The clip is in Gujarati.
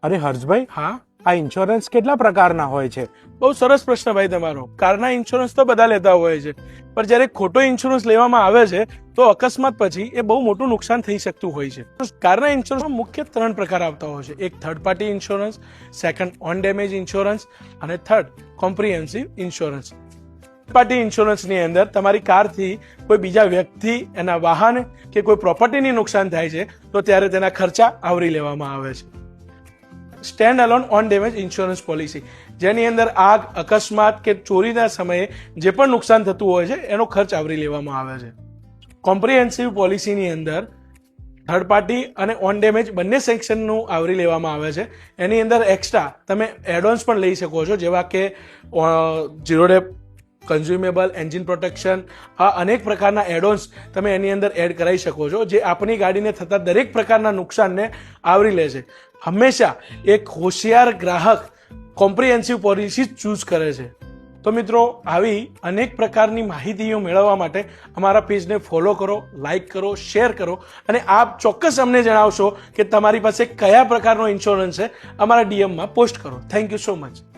અરે હર્ષભાઈ, હા, આ ઇન્સ્યોરન્સ કેટલા પ્રકારના હોય છે? બહુ સરસ પ્રશ્ન ભાઈ તમારો. કારના ઇન્સ્યોરન્સ તો બધા લેતા હોય છે, પણ જ્યારે ખોટો ઇન્સ્યોરન્સ લેવામાં આવે છે તો અકસ્માત પછી એ બહુ મોટું નુકસાન થઈ શકતું હોય છે. કારના ઇન્સ્યોરન્સમાં મુખ્ય 3 પ્રકાર આવતા હોય છે. એક third party insurance, second on damage insurance અને થર્ડ કોમ્પ્રિહેન્સિવ ઇન્સ્યોરન્સ. પાર્ટી ઇન્સ્યોરન્સની અંદર તમારી કારથી કોઈ બીજા વ્યક્તિ, એના વાહન કે કોઈ પ્રોપર્ટીની નુકસાન થાય છે તો ત્યારે તેના ખર્ચા આવરી લેવામાં આવે છે. Stand alone on damage insurance policy, જેની અંદર આગ, અકસ્માત કે ચોરીના સમયે જે પણ નુકસાન થતું હોય છે એનો ખર્ચ આવરી લેવામાં આવે છે. કોમ્પ્રિહેન્સિવ પોલિસીની અંદર થર્ડ પાર્ટી અને ઓન ડેમેજ બંને સેક્શનનું આવરી લેવામાં આવે છે. એની અંદર એક્સ્ટ્રા તમે એડોન્સ પણ લઈ શકો છો, જેવા કે ઝીરો ડે કન્ઝ્યુમેબલ, એન્જિન પ્રોટેક્શન, આ અનેક પ્રકારના એડોન્સ તમે એની અંદર એડ કરાવી શકો છો, જે આપણી ગાડીને થતા દરેક પ્રકારના નુકસાનને આવરી લે છે. હંમેશા એક હોશિયાર ગ્રાહક કોમ્પ્રિહેન્સિવ પોલિસી ચૂઝ કરે છે. તો મિત્રો, આવી અનેક પ્રકારની માહિતીઓ મેળવવા માટે અમારા પેજને ફોલો કરો, લાઈક કરો, શેર કરો અને આપ ચોક્કસ અમને જણાવશો કે તમારી પાસે કયા પ્રકારનો ઇન્સ્યોરન્સ છે. અમારા ડીએમમાં પોસ્ટ કરો. Thank you so much.